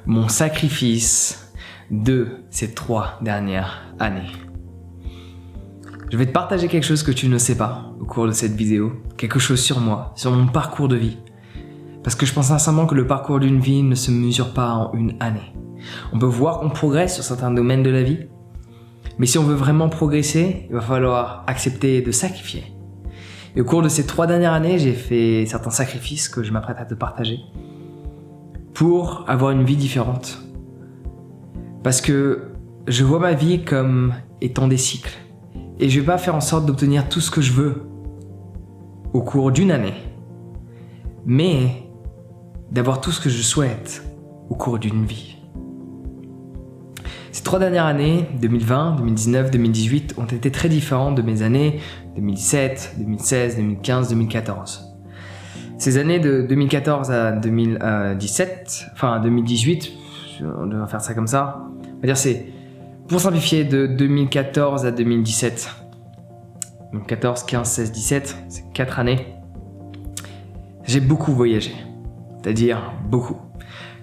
mon sacrifice de ces 3 dernières années. Je vais te partager quelque chose que tu ne sais pas au cours de cette vidéo, quelque chose sur moi, sur mon parcours de vie. Parce que je pense sincèrement que le parcours d'une vie ne se mesure pas en une année. On peut voir qu'on progresse sur certains domaines de la vie, mais si on veut vraiment progresser, il va falloir accepter de sacrifier. Et au cours de ces 3 dernières années, j'ai fait certains sacrifices que je m'apprête à te partager pour avoir une vie différente. Parce que je vois ma vie comme étant des cycles. Et je vais pas faire en sorte d'obtenir tout ce que je veux au cours d'une année, mais d'avoir tout ce que je souhaite au cours d'une vie. Ces 3 dernières années, 2020, 2019, 2018, ont été très différentes de mes années 2017, 2016, 2015, 2014. Ces années de 2014 à 2017, enfin 2018, on devrait faire ça comme ça, on va dire c'est, pour simplifier, de 2014 à 2017. 2014, 15, 16, 17, c'est 4 années. J'ai beaucoup voyagé, c'est-à-dire beaucoup.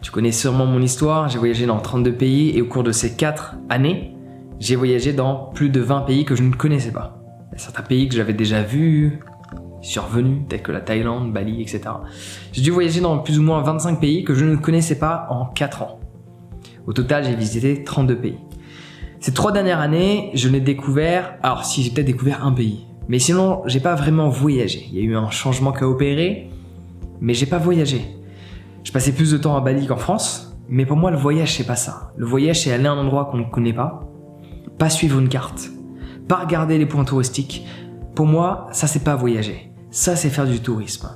Tu connais sûrement mon histoire, j'ai voyagé dans 32 pays et au cours de ces 4 années, j'ai voyagé dans plus de 20 pays que je ne connaissais pas. Il y a certains pays que j'avais déjà vus, survenus, tels que la Thaïlande, Bali, etc. J'ai dû voyager dans plus ou moins 25 pays que je ne connaissais pas en 4 ans. Au total, j'ai visité 32 pays. Ces 3 dernières années, je n'ai découvert... Alors si, j'ai peut-être découvert un pays. Mais sinon, j'ai pas vraiment voyagé. Il y a eu un changement qui a opéré, mais j'ai pas voyagé. Je passais plus de temps à Bali qu'en France, mais pour moi, le voyage, c'est pas ça. Le voyage, c'est aller à un endroit qu'on ne connaît pas suivre une carte, pas regarder les points touristiques. Pour moi, ça, c'est pas voyager. Ça, c'est faire du tourisme.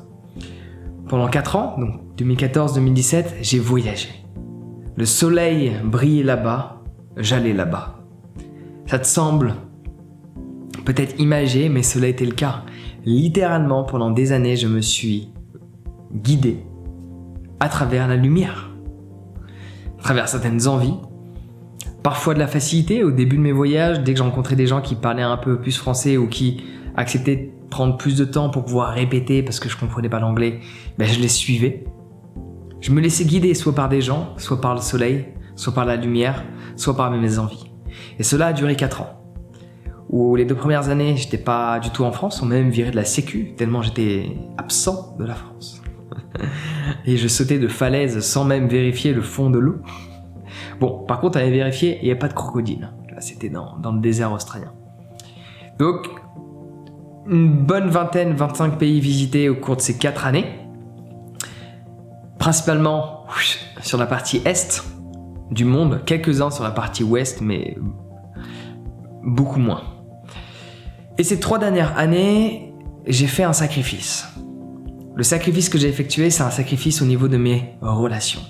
Pendant 4 ans, donc 2014-2017, j'ai voyagé. Le soleil brillait là-bas, j'allais là-bas. Ça te semble peut-être imagé, mais cela était le cas. Littéralement, pendant des années, je me suis guidé à travers la lumière, à travers certaines envies, parfois de la facilité au début de mes voyages, dès que je rencontrais des gens qui parlaient un peu plus français ou qui acceptaient de prendre plus de temps pour pouvoir répéter parce que je comprenais pas l'anglais, je les suivais. Je me laissais guider soit par des gens, soit par le soleil, soit par la lumière, soit par mes envies. Et cela a duré 4 ans. Où les 2 premières années, j'étais pas du tout en France, on m'a même viré de la sécu, tellement j'étais absent de la France. Et je sautais de falaises sans même vérifier le fond de l'eau. Bon, par contre, on avait vérifié, il n'y avait pas de crocodile. Là, c'était dans le désert australien. Donc, une bonne 25 pays visités au cours de ces 4 années. Principalement sur la partie est du monde, quelques-uns sur la partie ouest, mais beaucoup moins. Et ces 3 dernières années, j'ai fait un sacrifice. Le sacrifice que j'ai effectué, c'est un sacrifice au niveau de mes relations.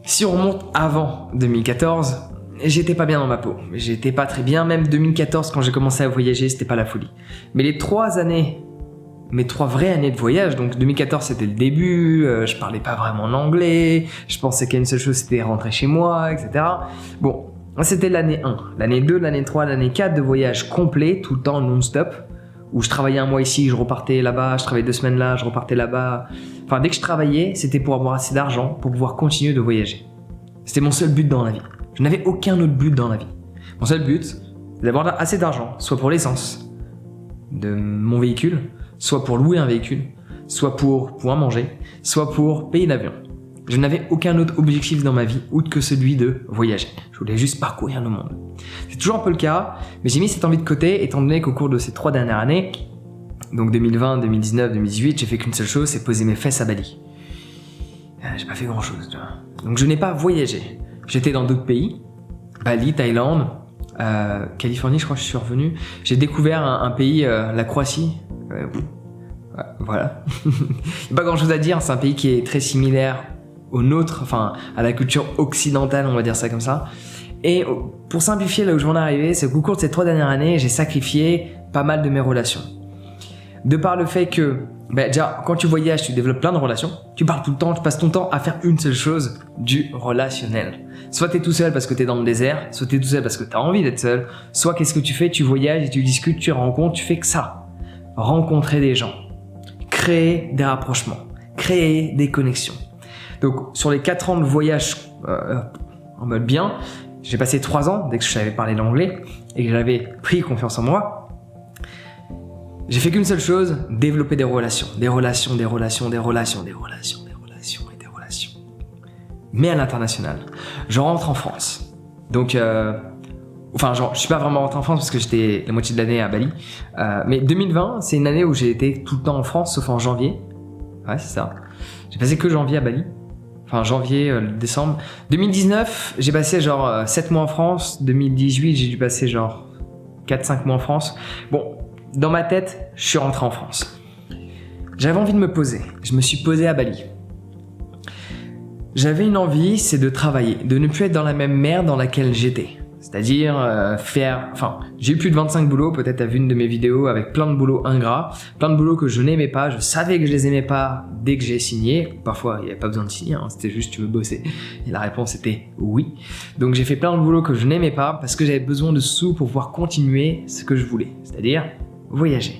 Si on remonte avant 2014, j'étais pas bien dans ma peau. J'étais pas très bien, même 2014 quand j'ai commencé à voyager, c'était pas la folie. Mais les 3 années, mes 3 vraies années de voyage, donc 2014 c'était le début, je parlais pas vraiment l'anglais, je pensais qu'il y a une seule chose, c'était rentrer chez moi, etc. Bon, c'était l'année 1, l'année 2, l'année 3, l'année 4 de voyage complet, tout le temps non-stop, où je travaillais 1 mois ici, je repartais là-bas, je travaillais 2 semaines là, je repartais là-bas. Enfin, dès que je travaillais, c'était pour avoir assez d'argent pour pouvoir continuer de voyager. C'était mon seul but dans la vie. Je n'avais aucun autre but dans la vie. Mon seul but, c'est d'avoir assez d'argent, soit pour l'essence de mon véhicule, soit pour louer un véhicule, soit pour pouvoir manger, soit pour payer l'avion. Je n'avais aucun autre objectif dans ma vie, outre que celui de voyager. Je voulais juste parcourir le monde. C'est toujours un peu le cas, mais j'ai mis cette envie de côté, étant donné qu'au cours de ces 3 dernières années, donc 2020, 2019, 2018, j'ai fait qu'une seule chose, c'est poser mes fesses à Bali. J'ai pas fait grand chose, tu vois. Donc je n'ai pas voyagé. J'étais dans d'autres pays, Bali, Thaïlande, Californie, je crois que je suis revenu. J'ai découvert un pays, la Croatie. Voilà. Il n'y a pas grand chose à dire, c'est un pays qui est très similaire au nôtre, enfin à la culture occidentale, on va dire ça comme ça. Et pour simplifier, là où je veux en arriver, c'est qu'au cours de ces 3 dernières années, j'ai sacrifié pas mal de mes relations. De par le fait que, déjà, quand tu voyages, tu développes plein de relations, tu parles tout le temps, tu passes ton temps à faire une seule chose, du relationnel. Soit tu es tout seul parce que tu es dans le désert, soit tu es tout seul parce que tu as envie d'être seul, soit qu'est-ce que tu fais, tu voyages et tu discutes, tu rencontres, tu fais que ça. Rencontrer des gens, créer des rapprochements, créer des connexions. Donc sur les 4 ans de voyage en mode bien, j'ai passé 3 ans dès que je savais parler l'anglais et que j'avais pris confiance en moi. J'ai fait qu'une seule chose, développer des relations. Mais à l'international. Je rentre en France. Donc, je suis pas vraiment rentré en France parce que j'étais la moitié de l'année à Bali. Mais 2020, c'est une année où j'ai été tout le temps en France, sauf en janvier. Ouais, c'est ça. J'ai passé que janvier à Bali. Enfin, janvier, décembre. 2019, j'ai passé 7 mois en France. 2018, j'ai dû passer 4-5 mois en France. Bon, dans ma tête, je suis rentré en France. J'avais envie de me poser. Je me suis posé à Bali. J'avais une envie, c'est de travailler, de ne plus être dans la même merde dans laquelle j'étais. C'est-à-dire j'ai eu plus de 25 boulots, peut-être t'as vu une de mes vidéos avec plein de boulots ingrats, plein de boulots que je n'aimais pas, je savais que je les aimais pas dès que j'ai signé. Parfois, il n'y avait pas besoin de signer, c'était juste tu veux bosser. Et la réponse était oui. Donc j'ai fait plein de boulots que je n'aimais pas parce que j'avais besoin de sous pour pouvoir continuer ce que je voulais, c'est-à-dire voyager.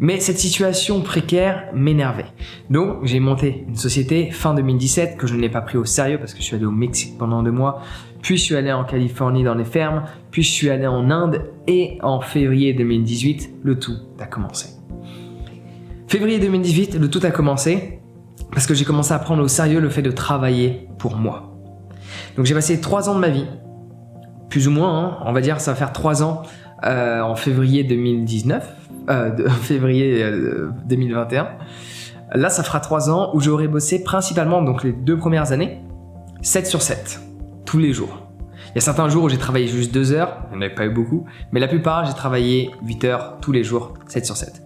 Mais cette situation précaire m'énervait. Donc j'ai monté une société fin 2017 que je n'ai pas pris au sérieux parce que je suis allé au Mexique pendant 2 mois, puis je suis allé en Californie dans les fermes, puis je suis allé en Inde et en février 2018, le tout a commencé. Février 2018, le tout a commencé parce que j'ai commencé à prendre au sérieux le fait de travailler pour moi. Donc j'ai passé 3 ans de ma vie, plus ou moins, on va dire ça va faire 3 ans en février 2021. Là, ça fera 3 ans où j'aurai bossé principalement, donc les 2 premières années, 7 sur 7, tous les jours. Il y a certains jours où j'ai travaillé juste 2 heures, il n'y en avait pas eu beaucoup, mais la plupart, j'ai travaillé 8 heures tous les jours, 7 sur 7.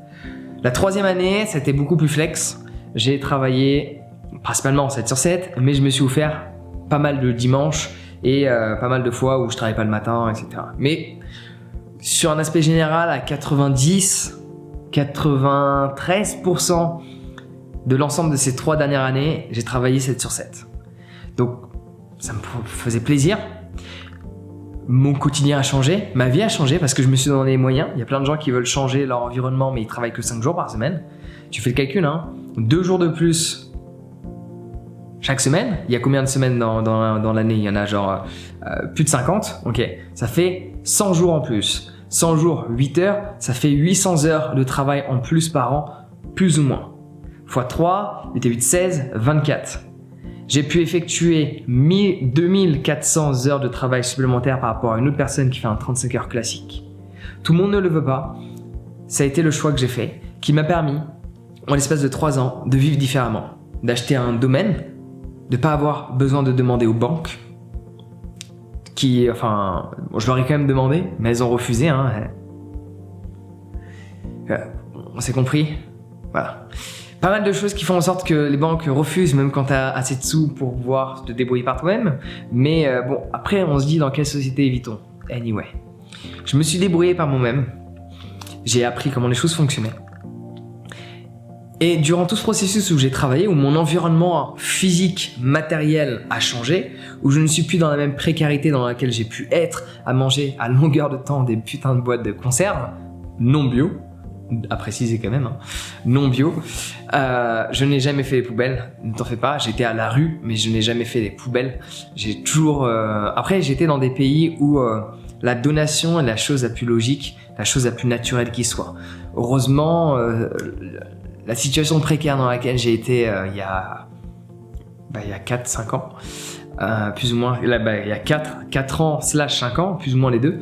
La 3e année, c'était beaucoup plus flex. J'ai travaillé principalement 7 sur 7, mais je me suis offert pas mal de dimanches et pas mal de fois où je travaillais pas le matin, etc. Mais sur un aspect général, à 93% de l'ensemble de ces 3 dernières années, j'ai travaillé 7 sur 7. Donc, ça me faisait plaisir. Mon quotidien a changé, ma vie a changé parce que je me suis donné les moyens. Il y a plein de gens qui veulent changer leur environnement, mais ils travaillent que 5 jours par semaine. Tu fais le calcul, 2 jours de plus chaque semaine. Il y a combien de semaines dans l'année? Il y en a plus de 50. Ok, ça fait 100 jours en plus. 100 jours, 8 heures, ça fait 800 heures de travail en plus par an, plus ou moins. Fois 3, 8 et 8, 16, 24. J'ai pu effectuer 2400 heures de travail supplémentaires par rapport à une autre personne qui fait un 35 heures classique. Tout le monde ne le veut pas. Ça a été le choix que j'ai fait, qui m'a permis, en l'espace de 3 ans, de vivre différemment, d'acheter un domaine, de ne pas avoir besoin de demander aux banques, je leur ai quand même demandé, mais elles ont refusé. On s'est compris. Voilà. Pas mal de choses qui font en sorte que les banques refusent, même quand tu as assez de sous pour pouvoir te débrouiller par toi-même. Mais après, on se dit dans quelle société vit-on? Anyway. Je me suis débrouillé par moi-même. J'ai appris comment les choses fonctionnaient. Et durant tout ce processus où j'ai travaillé, où mon environnement physique, matériel a changé, où je ne suis plus dans la même précarité dans laquelle j'ai pu être, à manger à longueur de temps des putains de boîtes de conserve, non bio, à préciser quand même, non bio, je n'ai jamais fait les poubelles, ne t'en fais pas, j'étais à la rue, mais je n'ai jamais fait les poubelles. J'ai toujours... Après, j'étais dans des pays où la donation est la chose la plus logique, la chose la plus naturelle qui soit. Heureusement... la situation précaire dans laquelle j'ai été il y a 4-5 ans, plus ou moins, il y a 4 ans / 5 ans, plus ou moins les deux.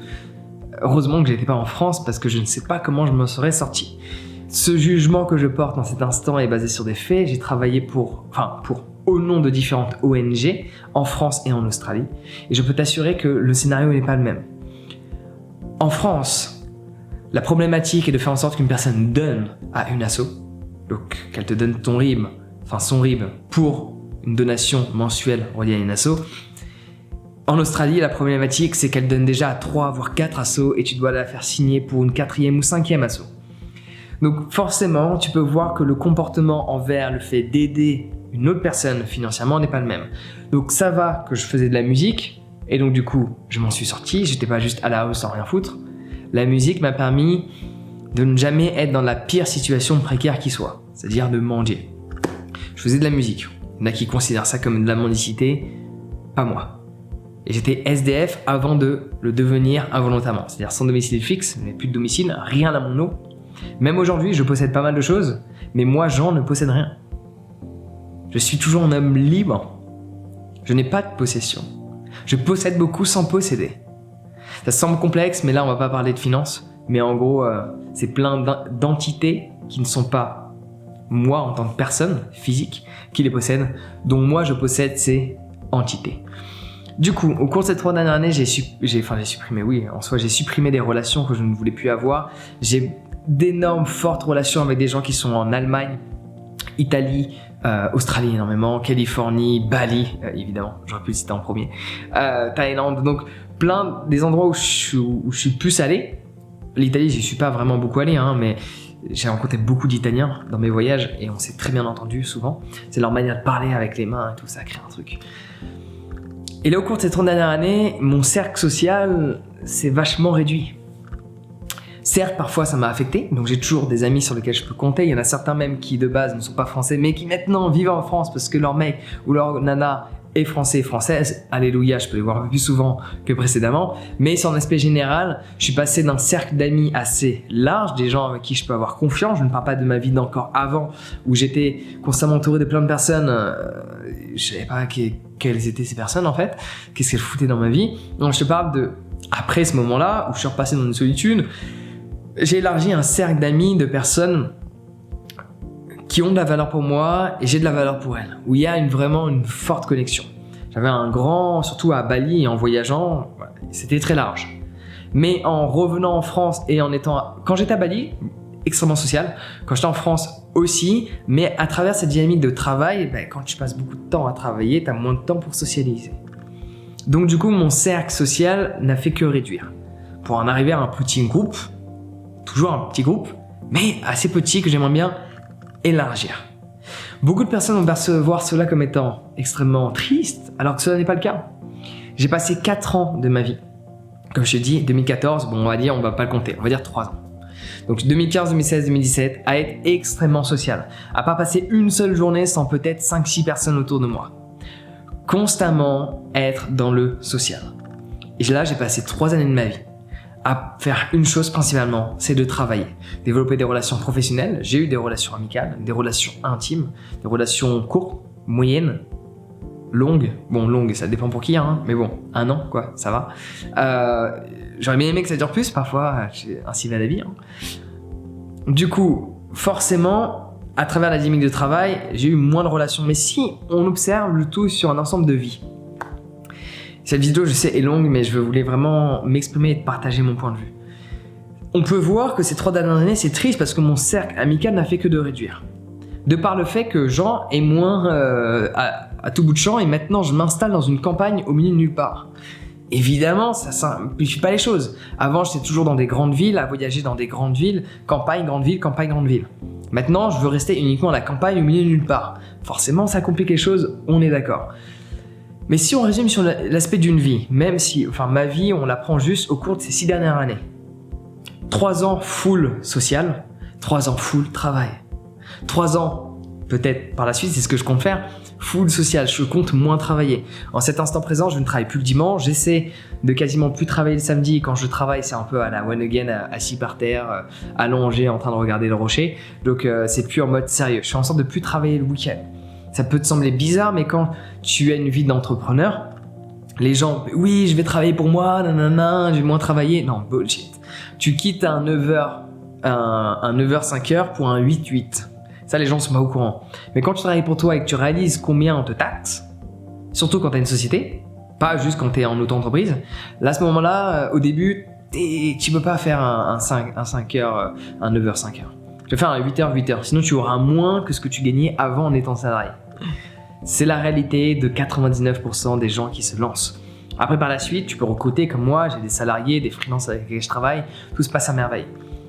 Heureusement que j'étais pas en France parce que je ne sais pas comment je m'en serais sorti. Ce jugement que je porte en cet instant est basé sur des faits. J'ai travaillé au nom de différentes ONG en France et en Australie. Et je peux t'assurer que le scénario n'est pas le même. En France, la problématique est de faire en sorte qu'une personne donne à une asso. Donc, qu'elle te donne son RIB pour une donation mensuelle reliée à une asso. En Australie, la problématique, c'est qu'elle donne déjà à 3 voire 4 assos et tu dois la faire signer pour une 4e ou 5e asso. Donc, forcément, tu peux voir que le comportement envers le fait d'aider une autre personne financièrement n'est pas le même. Donc, ça va que je faisais de la musique et donc, du coup, je m'en suis sorti. J'étais pas juste à la house sans rien foutre. La musique m'a permis de ne jamais être dans la pire situation précaire qui soit, c'est-à-dire de mendier. Je faisais de la musique. Il y en a qui considèrent ça comme de la mendicité, pas moi. Et j'étais SDF avant de le devenir involontairement, c'est-à-dire sans domicile fixe, je n'avais plus de domicile, rien à mon nom. Même aujourd'hui, je possède pas mal de choses, mais moi, Jean, ne possède rien. Je suis toujours un homme libre. Je n'ai pas de possession. Je possède beaucoup sans posséder. Ça semble complexe, mais là, on va pas parler de finances. Mais en gros, c'est plein d'entités qui ne sont pas moi en tant que personne physique qui les possèdent, dont moi, je possède ces entités. Du coup, au cours de ces 3 dernières années, j'ai supprimé des relations que je ne voulais plus avoir. J'ai d'énormes fortes relations avec des gens qui sont en Allemagne, Italie, Australie énormément, Californie, Bali, évidemment, j'aurais pu le citer en premier, Thaïlande, donc plein des endroits où je suis plus allé. L'Italie, j'y suis pas vraiment beaucoup allé, mais j'ai rencontré beaucoup d'Italiens dans mes voyages et on s'est très bien entendu souvent. C'est leur manière de parler avec les mains et tout, ça crée un truc. Et là, au cours de ces 3 dernières années, mon cercle social s'est vachement réduit. Certes, parfois ça m'a affecté, donc j'ai toujours des amis sur lesquels je peux compter. Il y en a certains même qui de base ne sont pas français, mais qui maintenant vivent en France parce que leur mec ou leur nana est français et française. Alléluia, je peux les voir un peu plus souvent que précédemment. Mais sur un aspect général, je suis passé d'un cercle d'amis assez large, des gens avec qui je peux avoir confiance. Je ne parle pas de ma vie d'encore avant, où j'étais constamment entouré de plein de personnes. Je savais pas quelles étaient ces personnes en fait, qu'est-ce qu'elles foutaient dans ma vie. Donc je te parle de après ce moment-là où je suis repassé dans une solitude. J'ai élargi un cercle d'amis, de personnes qui ont de la valeur pour moi et j'ai de la valeur pour elles, où il y a vraiment une forte connexion. J'avais un grand, surtout à Bali et en voyageant, c'était très large. Mais en revenant en France et quand j'étais à Bali, extrêmement social, quand j'étais en France aussi, mais à travers cette dynamique de travail, quand tu passes beaucoup de temps à travailler, tu as moins de temps pour socialiser. Donc du coup, mon cercle social n'a fait que réduire. Pour en arriver à un petit groupe, toujours un petit groupe, mais assez petit que j'aimerais bien élargir. Beaucoup de personnes vont percevoir cela comme étant extrêmement triste, alors que cela n'est pas le cas. J'ai passé 4 ans de ma vie. Comme je te dis, 2014, on va pas le compter, on va dire 3 ans. Donc 2015, 2016, 2017, à être extrêmement social. À pas passer une seule journée sans peut-être 5-6 personnes autour de moi. Constamment être dans le social. Et là, j'ai passé 3 années de ma vie à faire une chose principalement, c'est de travailler. Développer des relations professionnelles. J'ai eu des relations amicales, des relations intimes, des relations courtes, moyennes, longues. Bon, longues, ça dépend pour qui, mais bon, 1 an, quoi, ça va. J'aurais bien aimé que ça dure plus, parfois, ainsi va la vie. Du coup, forcément, à travers la dynamique de travail, j'ai eu moins de relations. Mais si on observe le tout sur un ensemble de vie, cette vidéo, je sais, est longue, mais je voulais vraiment m'exprimer et partager mon point de vue. On peut voir que ces 3 dernières années, c'est triste parce que mon cercle amical n'a fait que de réduire. De par le fait que Jean est moins à tout bout de champ et maintenant je m'installe dans une campagne au milieu de nulle part. Évidemment, ça simplifie pas les choses. Avant, j'étais toujours dans des grandes villes, à voyager dans des grandes villes, campagne, grande ville, campagne, grande ville. Maintenant, je veux rester uniquement à la campagne au milieu de nulle part. Forcément, ça complique les choses, on est d'accord. Mais si on résume sur l'aspect d'une vie, même si, ma vie, on la prend juste au cours de ces 6 dernières années. 3 ans full social, 3 ans full travail. 3 ans, peut-être par la suite, c'est ce que je compte faire, full social, je compte moins travailler. En cet instant présent, je ne travaille plus le dimanche, j'essaie de quasiment plus travailler le samedi. Quand je travaille, c'est un peu à la one again, assis par terre, allongé, en train de regarder le rocher. Donc c'est plus en mode sérieux. Je fais en sorte de plus travailler le week-end. Ça peut te sembler bizarre, mais quand tu as une vie d'entrepreneur, les gens, oui, je vais travailler pour moi, nanana, je vais moins travailler. Non, bullshit. Tu quittes un 9h, un 9h-5h pour un 8-8. Ça, les gens sont pas au courant. Mais quand tu travailles pour toi et que tu réalises combien on te taxe, surtout quand tu as une société, pas juste quand tu es en auto-entreprise, là, à ce moment-là, au début, tu peux pas faire un 5h, un 9h, 5h. Tu peux faire un 8h, 8h. Sinon, tu auras moins que ce que tu gagnais avant en étant salarié. C'est la réalité de 99% des gens qui se lancent. Après, par la suite, tu peux recruter comme moi, j'ai des salariés, des freelances avec lesquels je travaille, tout se passe à merveille.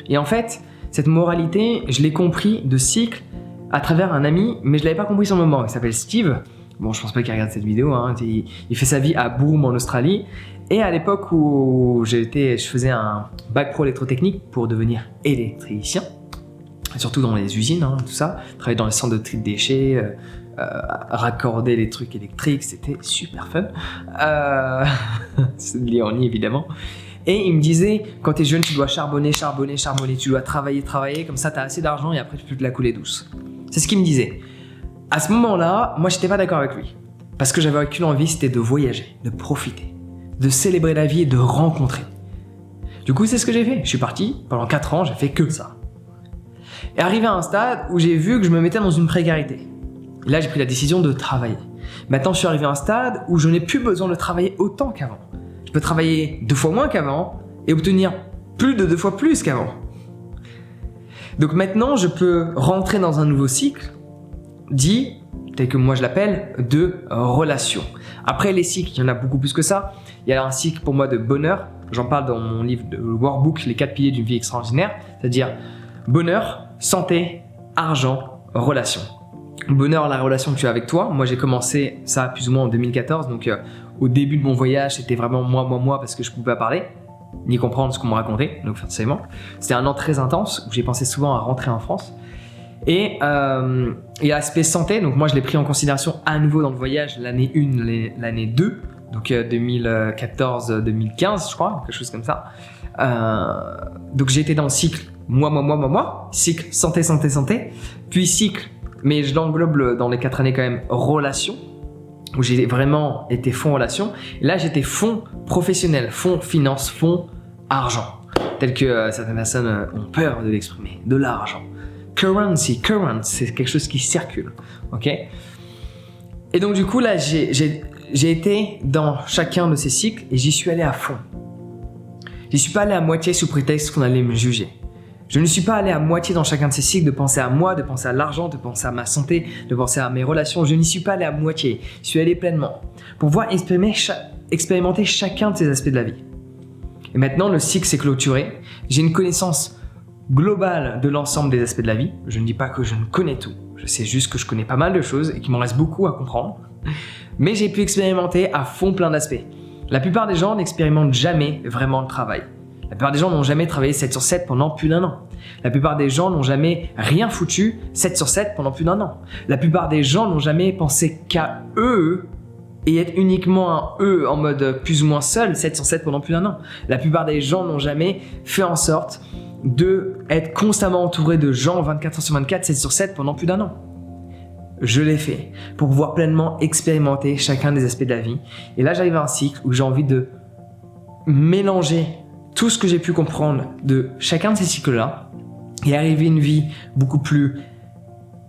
Et en fait, cette moralité, je l'ai compris de cycle à travers un ami, mais je l'avais pas compris sur le moment. Il s'appelle Steve. Bon, je pense pas qu'il regarde cette vidéo. Il fait sa vie à Boom en Australie. Et à l'époque où je faisais un bac pro électrotechnique pour devenir électricien, surtout dans les usines, tout ça, travailler dans les centres de tri de déchets, raccorder les trucs électriques, c'était super fun. C'est de l'ironie évidemment. Et il me disait, quand t'es jeune, tu dois charbonner, tu dois travailler, comme ça t'as assez d'argent et après tu peux te la couler douce. C'est ce qu'il me disait. À ce moment-là, moi j'étais pas d'accord avec lui. Parce que j'avais qu'une envie, c'était de voyager, de profiter, de célébrer la vie et de rencontrer. Du coup, c'est ce que j'ai fait. Je suis parti, pendant 4 ans, j'ai fait que ça. Et arrivé à un stade où j'ai vu que je me mettais dans une précarité. Et là, j'ai pris la décision de travailler. Maintenant, je suis arrivé à un stade où je n'ai plus besoin de travailler autant qu'avant. Je peux travailler 2 fois moins qu'avant et obtenir plus de 2 fois plus qu'avant. Donc maintenant, je peux rentrer dans un nouveau cycle dit, tel que moi je l'appelle, de relation. Après les cycles, il y en a beaucoup plus que ça. Il y a un cycle pour moi de bonheur. J'en parle dans mon livre de workbook, les 4 piliers d'une vie extraordinaire. C'est-à-dire bonheur, santé, argent, relation. Bonheur, la relation que tu as avec toi. Moi, j'ai commencé ça plus ou moins en 2014. Donc, au début de mon voyage, c'était vraiment moi, parce que je ne pouvais pas parler, ni comprendre ce qu'on me racontait. Donc, forcément, c'était un an très intense où j'ai pensé souvent à rentrer en France. Et il y a l'aspect santé. Donc, moi, je l'ai pris en considération à nouveau dans le voyage, l'année 1, l'année 2. Donc, 2014-2015, je crois, quelque chose comme ça. Donc, j'ai été dans le cycle moi. Cycle santé. Puis cycle, mais je l'englobe dans les 4 années quand même, relation, où j'ai vraiment été fond relation. Et là, j'étais fond professionnel, fond finance, fond argent, tel que certaines personnes ont peur de l'exprimer, de l'argent. Current, c'est quelque chose qui circule, ok? Et donc du coup, là, j'ai été dans chacun de ces cycles et j'y suis allé à fond. J'y suis pas allé à moitié sous prétexte qu'on allait me juger. Je ne suis pas allé à moitié dans chacun de ces cycles de penser à moi, de penser à l'argent, de penser à ma santé, de penser à mes relations. Je n'y suis pas allé à moitié. Je suis allé pleinement pour pouvoir expérimenter chacun de ces aspects de la vie. Et maintenant, le cycle s'est clôturé. J'ai une connaissance globale de l'ensemble des aspects de la vie. Je ne dis pas que je ne connais tout. Je sais juste que je connais pas mal de choses et qu'il m'en reste beaucoup à comprendre. Mais j'ai pu expérimenter à fond plein d'aspects. La plupart des gens n'expérimentent jamais vraiment le travail. La plupart des gens n'ont jamais travaillé 7 sur 7 pendant plus d'1 an. La plupart des gens n'ont jamais rien foutu 7 sur 7 pendant plus d'1 an. La plupart des gens n'ont jamais pensé qu'à eux et être uniquement un eux en mode plus ou moins seul 7 sur 7 pendant plus d'1 an. La plupart des gens n'ont jamais fait en sorte d'être constamment entouré de gens 24 heures sur 24, 7 sur 7 pendant plus d'1 an. Je l'ai fait pour pouvoir pleinement expérimenter chacun des aspects de la vie. Et là, j'arrive à un cycle où j'ai envie de mélanger tout ce que j'ai pu comprendre de chacun de ces cycles-là et arriver à une vie beaucoup plus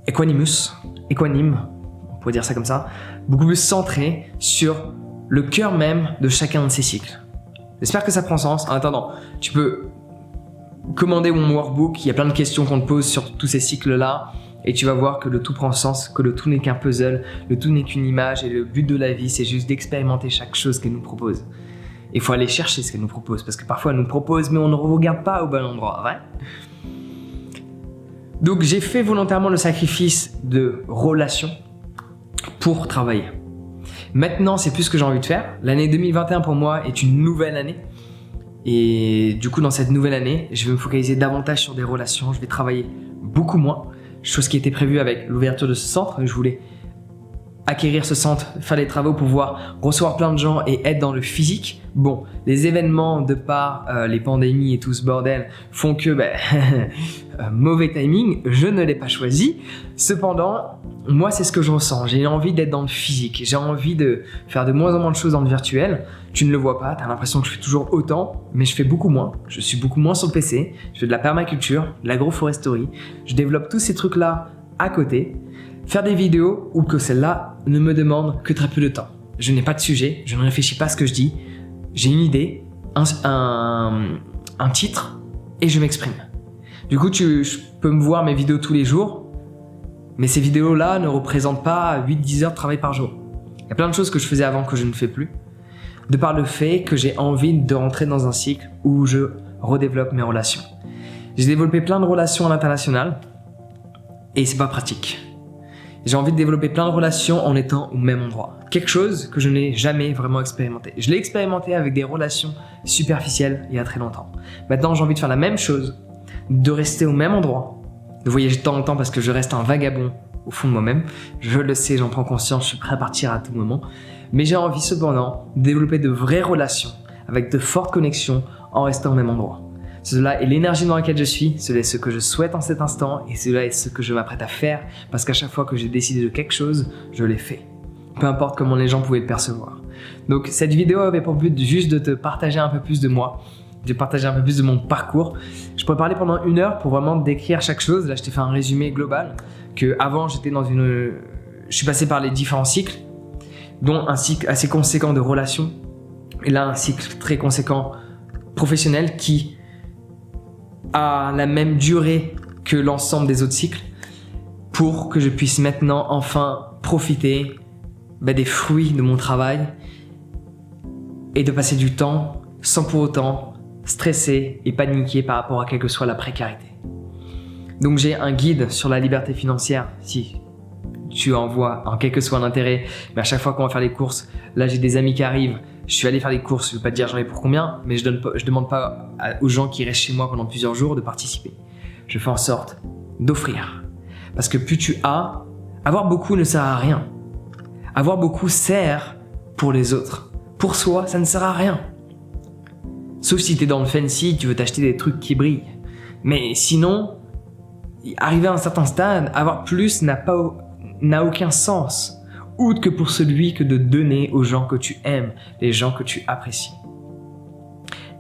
équanime, on pourrait dire ça comme ça, beaucoup plus centrée sur le cœur même de chacun de ces cycles. J'espère que ça prend sens. En attendant, tu peux commander mon workbook, il y a plein de questions qu'on te pose sur tous ces cycles-là et tu vas voir que le tout prend sens, que le tout n'est qu'un puzzle, le tout n'est qu'une image et le but de la vie, c'est juste d'expérimenter chaque chose qu'elle nous propose. Il faut aller chercher ce qu'elle nous propose, parce que parfois elle nous propose, mais on ne regarde pas au bon endroit, ouais. Donc j'ai fait volontairement le sacrifice de relation pour travailler. Maintenant, c'est plus ce que j'ai envie de faire. L'année 2021 pour moi est une nouvelle année. Et du coup, dans cette nouvelle année, je vais me focaliser davantage sur des relations. Je vais travailler beaucoup moins, chose qui était prévue avec l'ouverture de ce centre. Je voulais acquérir ce centre, faire des travaux pour pouvoir recevoir plein de gens et être dans le physique. Bon, les événements de par les pandémies et tout ce bordel font que mauvais timing, je ne l'ai pas choisi. Cependant, moi c'est ce que je ressens, j'ai envie d'être dans le physique, j'ai envie de faire de moins en moins de choses dans le virtuel. Tu ne le vois pas, tu as l'impression que je fais toujours autant, mais je fais beaucoup moins. Je suis beaucoup moins sur le PC, je fais de la permaculture, de l'agroforesterie, je développe tous ces trucs là à côté. Faire des vidéos ou que celles-là ne me demandent que très peu de temps. Je n'ai pas de sujet, je ne réfléchis pas à ce que je dis. J'ai une idée, un titre et je m'exprime. Du coup, je peux me voir mes vidéos tous les jours, mais ces vidéos-là ne représentent pas 8-10 heures de travail par jour. Il y a plein de choses que je faisais avant que je ne fais plus, de par le fait que j'ai envie de rentrer dans un cycle où je redéveloppe mes relations. J'ai développé plein de relations à l'international et c'est pas pratique. J'ai envie de développer plein de relations en étant au même endroit. Quelque chose que je n'ai jamais vraiment expérimenté. Je l'ai expérimenté avec des relations superficielles il y a très longtemps. Maintenant, j'ai envie de faire la même chose, de rester au même endroit, de voyager de temps en temps parce que je reste un vagabond au fond de moi-même. Je le sais, j'en prends conscience, je suis prêt à partir à tout moment. Mais j'ai envie cependant de développer de vraies relations avec de fortes connexions en restant au même endroit. Cela est l'énergie dans laquelle je suis, cela est ce que je souhaite en cet instant et cela est ce que je m'apprête à faire parce qu'à chaque fois que j'ai décidé de quelque chose, je l'ai fait. Peu importe comment les gens pouvaient le percevoir. Donc cette vidéo avait pour but juste de te partager un peu plus de moi, de partager un peu plus de mon parcours. Je pourrais parler pendant 1 heure pour vraiment décrire chaque chose. Là, je t'ai fait un résumé global. Que avant, je suis passé par les différents cycles, dont un cycle assez conséquent de relations. Et là, un cycle très conséquent professionnel qui a la même durée que l'ensemble des autres cycles pour que je puisse maintenant enfin profiter des fruits de mon travail et de passer du temps sans pour autant stresser et paniquer par rapport à quelle que soit la précarité. Donc j'ai un guide sur la liberté financière si tu en vois, en quel que soit l'intérêt, mais à chaque fois qu'on va faire les courses, là j'ai des amis qui arrivent, je suis allé faire les courses, je ne vais pas te dire j'en ai pour combien, mais je demande pas aux gens qui restent chez moi pendant plusieurs jours de participer. Je fais en sorte d'offrir. Parce que plus tu as, avoir beaucoup ne sert à rien. Avoir beaucoup sert pour les autres. Pour soi, ça ne sert à rien. Sauf si tu es dans le fancy, tu veux t'acheter des trucs qui brillent. Mais sinon, arriver à un certain stade, avoir plus n'a aucun sens. Outre que pour celui que de donner aux gens que tu aimes, les gens que tu apprécies.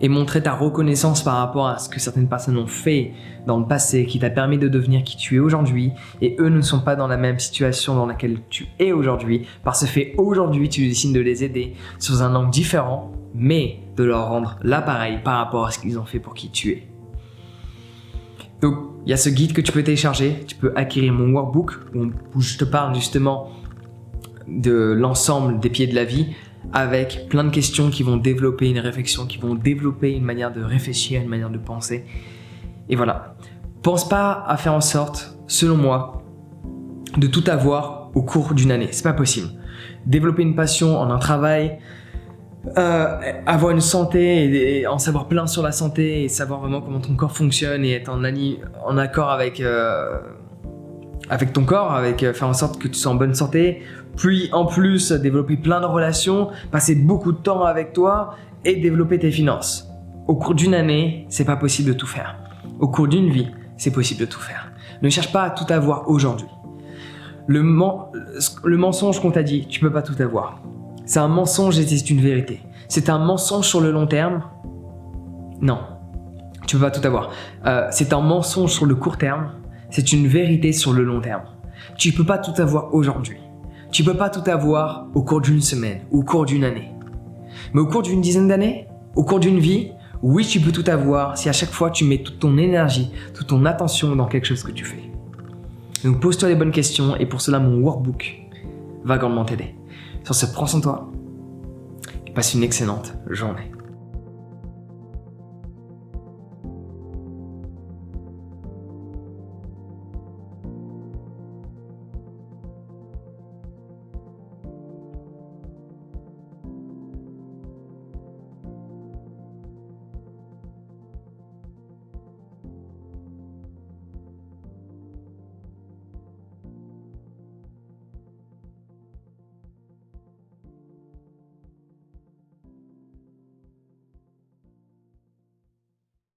Et montrer ta reconnaissance par rapport à ce que certaines personnes ont fait dans le passé, qui t'a permis de devenir qui tu es aujourd'hui, et eux ne sont pas dans la même situation dans laquelle tu es aujourd'hui. Par ce fait, aujourd'hui, tu décides de les aider sous un angle différent, mais de leur rendre l'appareil par rapport à ce qu'ils ont fait pour qui tu es. Donc, il y a ce guide que tu peux télécharger, tu peux acquérir mon workbook où je te parle justement de l'ensemble des pieds de la vie avec plein de questions qui vont développer une réflexion, qui vont développer une manière de réfléchir, une manière de penser. Et voilà. Pense pas à faire en sorte, selon moi, de tout avoir au cours d'une année. C'est pas possible. Développer une passion en un travail, avoir une santé et en savoir plein sur la santé et savoir vraiment comment ton corps fonctionne et être en accord avec ton corps, faire en sorte que tu sois en bonne santé, puis en plus développer plein de relations, passer beaucoup de temps avec toi et développer tes finances. Au cours d'une année, c'est pas possible de tout faire. Au cours d'une vie, c'est possible de tout faire. Ne cherche pas à tout avoir aujourd'hui. Le mensonge qu'on t'a dit, tu peux pas tout avoir. C'est un mensonge et c'est une vérité. C'est un mensonge sur le long terme. Non, tu peux pas tout avoir. C'est un mensonge sur le court terme. C'est une vérité sur le long terme. Tu peux pas tout avoir aujourd'hui. Tu peux pas tout avoir au cours d'une semaine ou au cours d'une année. Mais au cours d'une dizaine d'années, au cours d'une vie, oui, tu peux tout avoir si à chaque fois tu mets toute ton énergie, toute ton attention dans quelque chose que tu fais. Donc pose-toi les bonnes questions et pour cela mon workbook va grandement t'aider. Sur ce, prends soin de toi et passe une excellente journée.